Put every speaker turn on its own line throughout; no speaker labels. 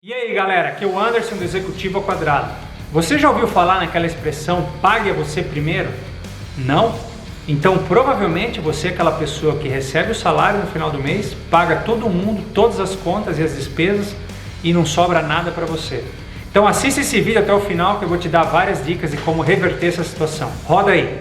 E aí galera, aqui é o Anderson do Executivo ao Quadrado. Você já ouviu falar naquela expressão pague a você primeiro? Não? Então provavelmente você é aquela pessoa que recebe o salário no final do mês, paga todo mundo, todas as contas e as despesas e não sobra nada para você. Então assista esse vídeo até o final que eu vou te dar várias dicas de como reverter essa situação. Roda aí!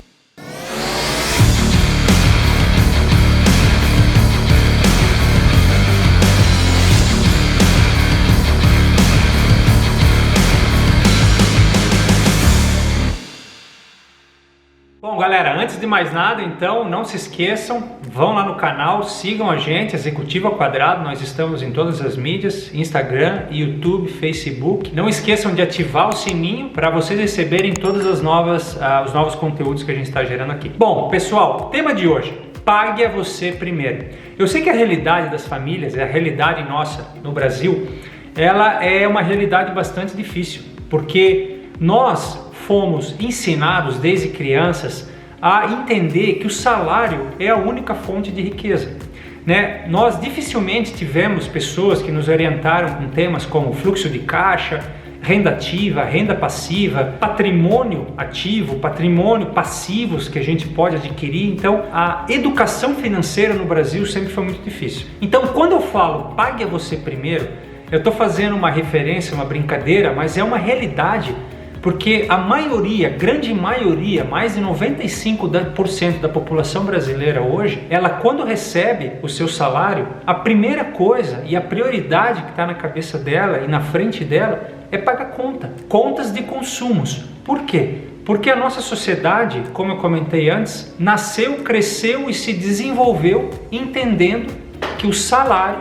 Bom galera, antes de mais nada, então não se esqueçam, vão lá no canal, sigam a gente, Executivo ao Quadrado, nós estamos em todas as mídias, Instagram, YouTube, Facebook. Não esqueçam de ativar o sininho para vocês receberem todas as os novos conteúdos que a gente está gerando aqui. Bom pessoal, tema de hoje, pague a você primeiro. Eu sei que a realidade das famílias, a realidade nossa no Brasil, ela é uma realidade bastante difícil, porque nós fomos ensinados desde crianças a entender que o salário é a única fonte de riqueza, né? Nós dificilmente tivemos pessoas que nos orientaram com temas como fluxo de caixa, renda ativa, renda passiva, patrimônio ativo, patrimônio passivos que a gente pode adquirir. Então a educação financeira no Brasil sempre foi muito difícil. Então quando eu falo pague a você primeiro, eu estou fazendo uma referência, uma brincadeira, mas é uma realidade. Porque a maioria, grande maioria, mais de 95% da população brasileira hoje, ela quando recebe o seu salário, a primeira coisa e a prioridade que está na cabeça dela e na frente dela é pagar conta, contas de consumos. Por quê? Porque a nossa sociedade, como eu comentei antes, nasceu, cresceu e se desenvolveu entendendo que o salário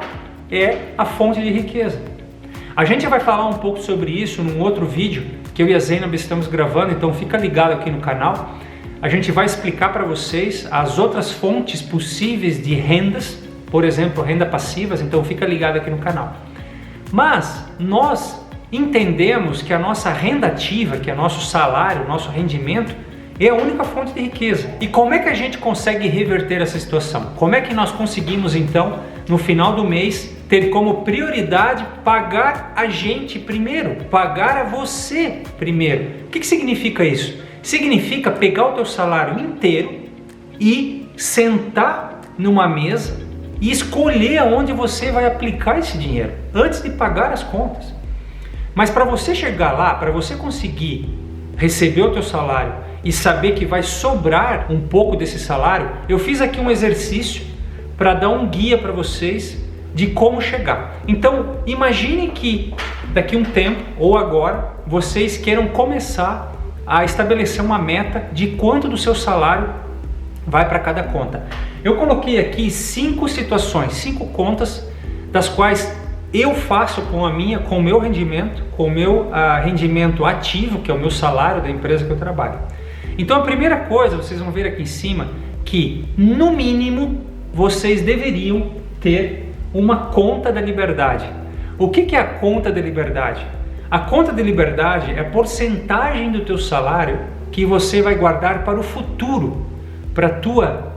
é a fonte de riqueza. A gente vai falar um pouco sobre isso num outro vídeo que eu e a Zainab estamos gravando, então fica ligado aqui no canal. A gente vai explicar para vocês as outras fontes possíveis de rendas, por exemplo, renda passivas, então fica ligado aqui no canal. Mas nós entendemos que a nossa renda ativa, que é nosso salário, nosso rendimento, é a única fonte de riqueza. E como é que a gente consegue reverter essa situação? Como é que nós conseguimos então, no final do mês, ter como prioridade pagar a gente primeiro, pagar a você primeiro? O que significa isso? Significa pegar o teu salário inteiro e sentar numa mesa e escolher aonde você vai aplicar esse dinheiro antes de pagar as contas. Mas para você chegar lá, para você conseguir receber o teu salário e saber que vai sobrar um pouco desse salário, eu fiz aqui um exercício para dar um guia para vocês de como chegar. Então, imagine que daqui a um tempo ou agora vocês queiram começar a estabelecer uma meta de quanto do seu salário vai para cada conta. Eu coloquei aqui 5 situações, 5 contas das quais eu faço com o meu rendimento, com o meu rendimento ativo, que é o meu salário da empresa que eu trabalho. Então a primeira coisa, vocês vão ver aqui em cima, que no mínimo vocês deveriam ter uma conta da liberdade. O que é a conta da liberdade? A conta da liberdade é a porcentagem do teu salário que você vai guardar para o futuro, para a tua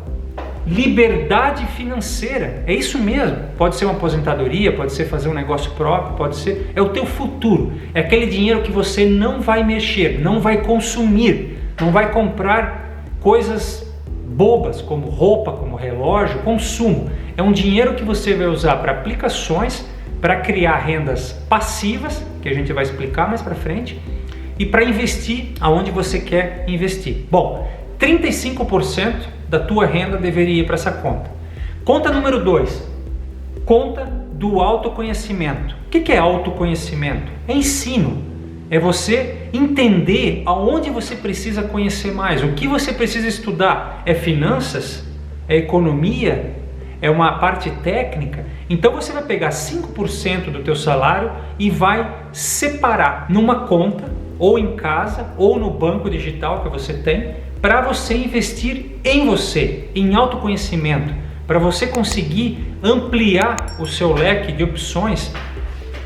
liberdade financeira. É isso mesmo. Pode ser uma aposentadoria, pode ser fazer um negócio próprio, pode ser... É o teu futuro. É aquele dinheiro que você não vai mexer, não vai consumir, não vai comprar coisas bobas como roupa, como relógio, consumo. É um dinheiro que você vai usar para aplicações, para criar rendas passivas, que a gente vai explicar mais para frente, e para investir aonde você quer investir. Bom, 35% da tua renda deveria ir para essa conta. Conta número 2, conta do autoconhecimento. O que é autoconhecimento? É ensino. É você entender aonde você precisa conhecer mais, o que você precisa estudar. É finanças? É economia? É uma parte técnica? Então você vai pegar 5% do teu salário e vai separar numa conta, ou em casa, ou no banco digital que você tem, para você investir em você, em autoconhecimento, para você conseguir ampliar o seu leque de opções,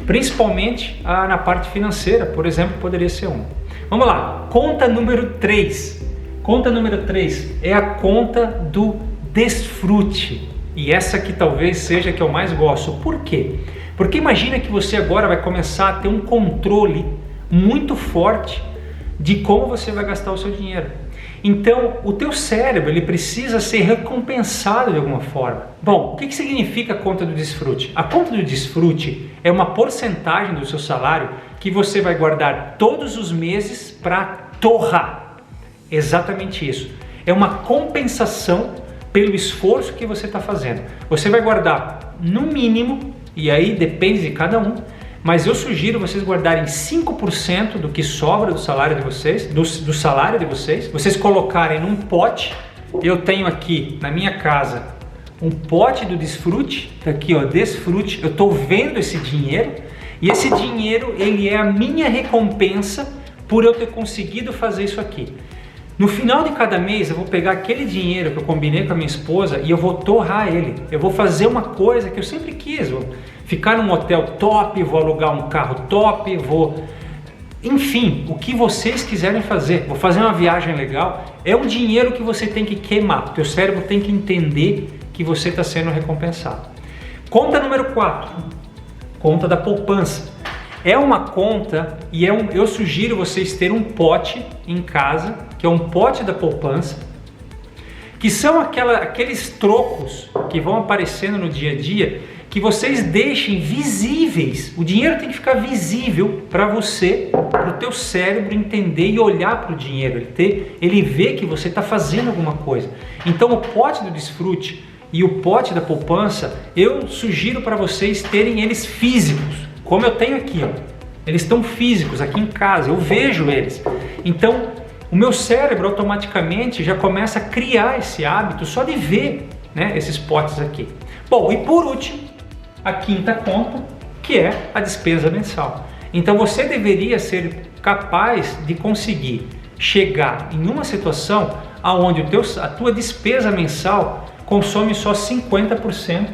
principalmente na parte financeira, por exemplo, poderia ser uma. Vamos lá, conta número 3. Conta número 3 é a conta do desfrute. E essa aqui talvez seja a que eu mais gosto. Por quê? Porque imagina que você agora vai começar a ter um controle muito forte de como você vai gastar o seu dinheiro. Então, o teu cérebro ele precisa ser recompensado de alguma forma. Bom, o que significa a conta do desfrute? A conta do desfrute é uma porcentagem do seu salário que você vai guardar todos os meses para torrar. Exatamente isso. É uma compensação pelo esforço que você está fazendo. Você vai guardar no mínimo, e aí depende de cada um, mas eu sugiro vocês guardarem 5% do que sobra do salário de vocês, do salário de vocês, vocês colocarem num pote. Eu tenho aqui na minha casa um pote do desfrute, tá aqui ó, desfrute, eu estou vendo esse dinheiro, e esse dinheiro ele é a minha recompensa por eu ter conseguido fazer isso aqui. No final de cada mês eu vou pegar aquele dinheiro que eu combinei com a minha esposa e eu vou torrar ele. Eu vou fazer uma coisa que eu sempre quis, vou ficar num hotel top, vou alugar um carro top, enfim, o que vocês quiserem fazer. Vou fazer uma viagem legal. É um dinheiro que você tem que queimar. O teu cérebro tem que entender que você está sendo recompensado. Conta número 4, conta da poupança. É uma conta e eu sugiro vocês terem um pote em casa, que é um pote da poupança, que são aqueles trocos que vão aparecendo no dia a dia, que vocês deixem visíveis. O dinheiro tem que ficar visível para você, para o teu cérebro entender e olhar para o dinheiro, ele vê que você está fazendo alguma coisa. Então o pote do desfrute e o pote da poupança, eu sugiro para vocês terem eles físicos. Como eu tenho aqui, ó, eles estão físicos aqui em casa, eu vejo eles. Então, o meu cérebro automaticamente já começa a criar esse hábito só de ver, né, esses potes aqui. Bom, e por último, a quinta conta, que é a despesa mensal. Então, você deveria ser capaz de conseguir chegar em uma situação onde a tua despesa mensal consome só 50%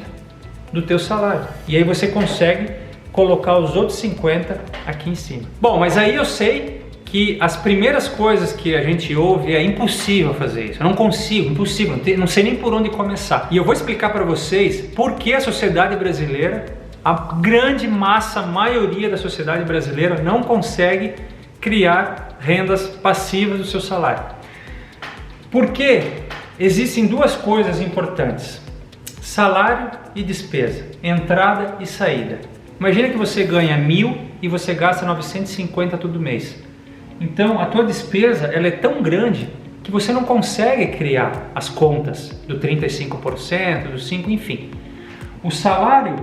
do teu salário. E aí você consegue colocar os outros 50 aqui em cima. Bom, mas aí eu sei que as primeiras coisas que a gente ouve é impossível fazer isso. Eu não consigo, impossível, não sei nem por onde começar. E eu vou explicar para vocês por que a sociedade brasileira, a grande massa, a maioria da sociedade brasileira não consegue criar rendas passivas do seu salário. Porque existem duas coisas importantes: salário e despesa, entrada e saída. Imagina que você ganha 1.000 e você gasta 950 todo mês. Então a tua despesa ela é tão grande que você não consegue criar as contas do 35%, do 5%, enfim. O salário,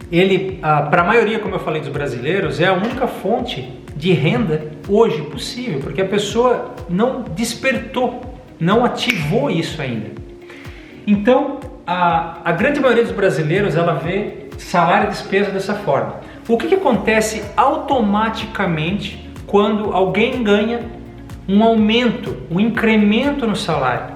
ele, para a maioria, como eu falei, dos brasileiros, é a única fonte de renda hoje possível, porque a pessoa não despertou, não ativou isso ainda. Então a grande maioria dos brasileiros ela vê salário e despesa dessa forma. O que acontece automaticamente quando alguém ganha um aumento, um incremento no salário?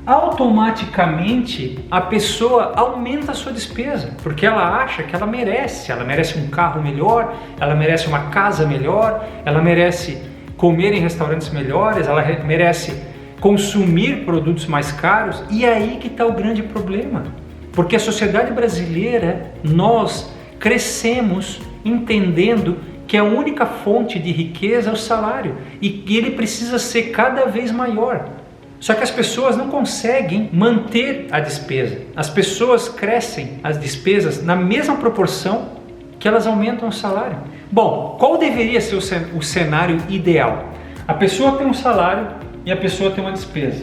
Automaticamente a pessoa aumenta a sua despesa, porque ela acha que ela merece um carro melhor, ela merece uma casa melhor, ela merece comer em restaurantes melhores, ela merece consumir produtos mais caros. E aí que está o grande problema. Porque a sociedade brasileira, nós crescemos entendendo que a única fonte de riqueza é o salário e que ele precisa ser cada vez maior. Só que as pessoas não conseguem manter a despesa. As pessoas crescem as despesas na mesma proporção que elas aumentam o salário. Bom, qual deveria ser o cenário ideal? A pessoa tem um salário e a pessoa tem uma despesa.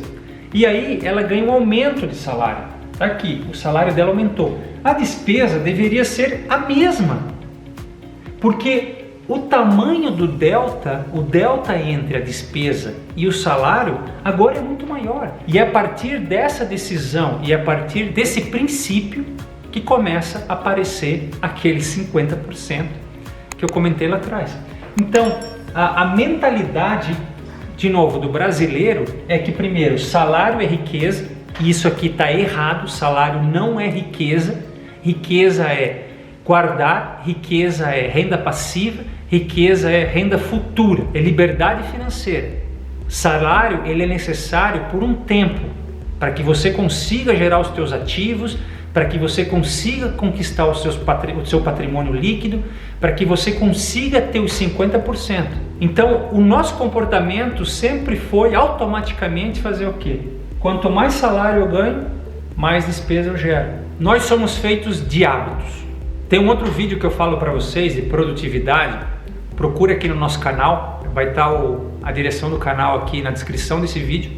E aí ela ganha um aumento de salário. Aqui, o salário dela aumentou. A despesa deveria ser a mesma, porque o tamanho do delta, o delta entre a despesa e o salário, agora é muito maior. E é a partir dessa decisão e a partir desse princípio que começa a aparecer aqueles 50% que eu comentei lá atrás. Então, a mentalidade, de novo, do brasileiro é que primeiro, salário é riqueza. E isso aqui está errado, salário não é riqueza, riqueza é guardar, riqueza é renda passiva, riqueza é renda futura, é liberdade financeira. Salário ele é necessário por um tempo, para que você consiga gerar os teus ativos, para que você consiga conquistar o seu patrimônio líquido, para que você consiga ter os 50%. Então, o nosso comportamento sempre foi automaticamente fazer o quê? Quanto mais salário eu ganho, mais despesa eu gero. Nós somos feitos de hábitos. Tem um outro vídeo que eu falo para vocês de produtividade. Procure aqui no nosso canal, vai estar a direção do canal aqui na descrição desse vídeo,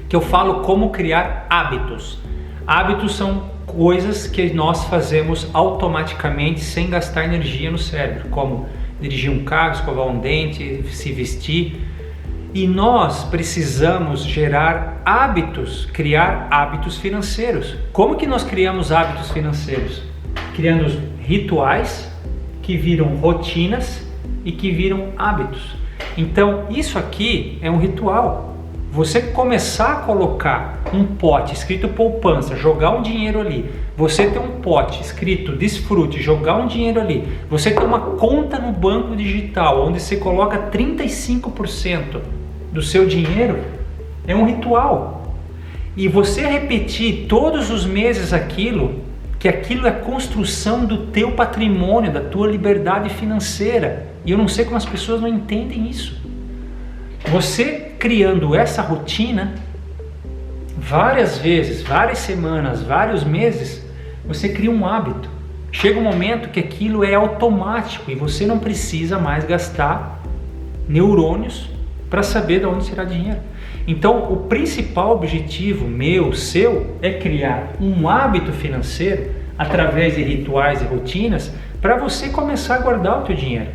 que eu falo como criar hábitos. Hábitos são coisas que nós fazemos automaticamente sem gastar energia no cérebro, como dirigir um carro, escovar um dente, se vestir. E nós precisamos gerar hábitos, criar hábitos financeiros. Como que nós criamos hábitos financeiros? Criando rituais que viram rotinas e que viram hábitos. Então, isso aqui é um ritual. Você começar a colocar um pote escrito poupança, jogar um dinheiro ali. Você ter um pote escrito desfrute, jogar um dinheiro ali. Você ter uma conta no banco digital, onde você coloca 35% do seu dinheiro, é um ritual. E você repetir todos os meses aquilo, que aquilo é a construção do teu patrimônio, da tua liberdade financeira. E eu não sei como as pessoas não entendem isso. Você criando essa rotina, várias vezes, várias semanas, vários meses, você cria um hábito. Chega um momento que aquilo é automático e você não precisa mais gastar neurônios para saber de onde tirar dinheiro. Então, o principal objetivo meu, seu, é criar um hábito financeiro através de rituais e rotinas para você começar a guardar o teu dinheiro.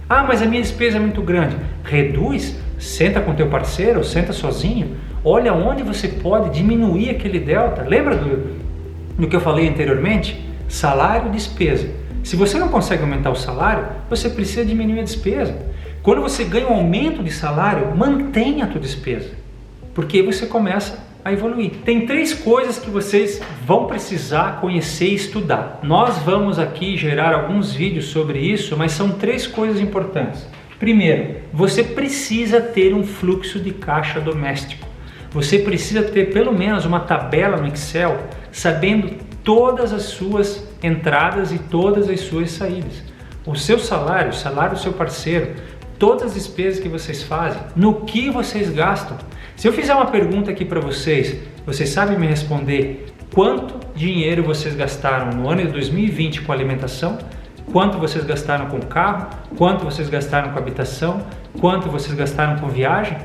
Ah, mas a minha despesa é muito grande. Reduz, senta com teu parceiro, senta sozinho, olha onde você pode diminuir aquele delta. Lembra do que eu falei anteriormente? Salário, despesa. Se você não consegue aumentar o salário, você precisa diminuir a despesa. Quando você ganha um aumento de salário, mantenha a tua despesa, porque você começa a evoluir. Tem 3 coisas que vocês vão precisar conhecer e estudar. Nós vamos aqui gerar alguns vídeos sobre isso, mas são 3 coisas importantes. Primeiro, você precisa ter um fluxo de caixa doméstico. Você precisa ter pelo menos uma tabela no Excel, sabendo todas as suas entradas e todas as suas saídas. O seu salário, o salário do seu parceiro, todas as despesas que vocês fazem, no que vocês gastam. Se eu fizer uma pergunta aqui para vocês, vocês sabem me responder quanto dinheiro vocês gastaram no ano de 2020 com alimentação? Quanto vocês gastaram com carro? Quanto vocês gastaram com habitação? Quanto vocês gastaram com viagem?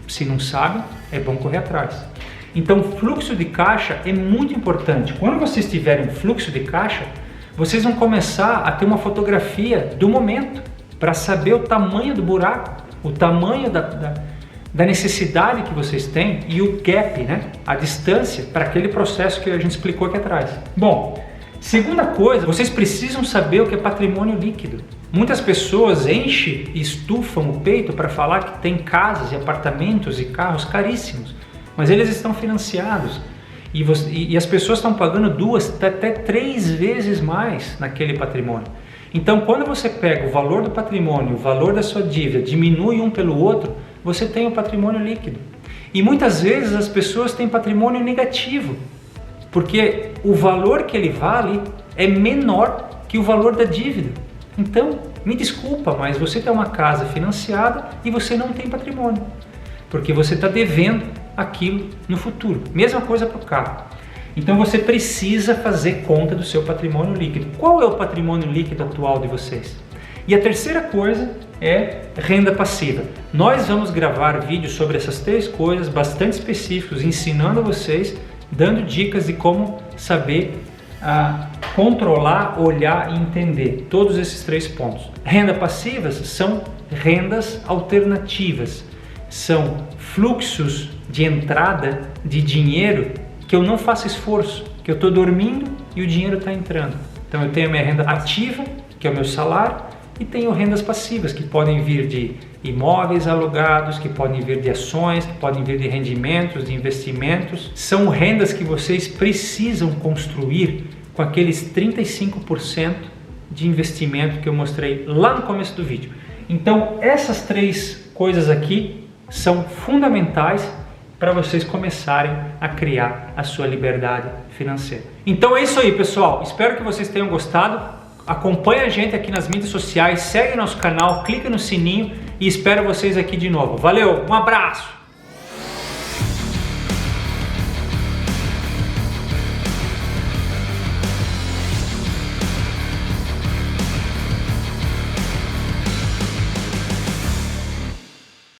Se não sabem, é bom correr atrás. Então, fluxo de caixa é muito importante. Quando vocês tiverem fluxo de caixa, vocês vão começar a ter uma fotografia do momento para saber o tamanho do buraco, o tamanho da necessidade que vocês têm e o gap, né? A distância para aquele processo que a gente explicou aqui atrás. Bom, segunda coisa, vocês precisam saber o que é patrimônio líquido. Muitas pessoas enchem e estufam o peito para falar que tem apartamentos e carros caríssimos, mas eles estão financiados e as pessoas estão pagando 2 até 3 vezes mais naquele patrimônio. Então, quando você pega o valor do patrimônio, o valor da sua dívida, diminui um pelo outro, você tem o patrimônio líquido. E muitas vezes as pessoas têm patrimônio negativo, porque o valor que ele vale é menor que o valor da dívida. Então, me desculpa, mas você tem uma casa financiada e você não tem patrimônio, porque você está devendo aquilo no futuro. Mesma coisa para o carro. Então você precisa fazer conta do seu patrimônio líquido. Qual é o patrimônio líquido atual de vocês? E a terceira coisa é renda passiva. Nós vamos gravar vídeos sobre essas 3 coisas bastante específicos, ensinando a vocês, dando dicas de como saber controlar, olhar e entender todos esses 3 pontos. Renda passivas são rendas alternativas, são fluxos de entrada de dinheiro que eu não faço esforço, que eu estou dormindo e o dinheiro está entrando. Então eu tenho a minha renda ativa, que é o meu salário, e tenho rendas passivas, que podem vir de imóveis alugados, que podem vir de ações, que podem vir de rendimentos, de investimentos. São rendas que vocês precisam construir com aqueles 35% de investimento que eu mostrei lá no começo do vídeo. Então essas 3 coisas aqui são fundamentais para vocês começarem a criar a sua liberdade financeira. Então é isso aí, pessoal. Espero que vocês tenham gostado. Acompanhe a gente aqui nas mídias sociais, segue nosso canal, clica no sininho e espero vocês aqui de novo. Valeu, um abraço!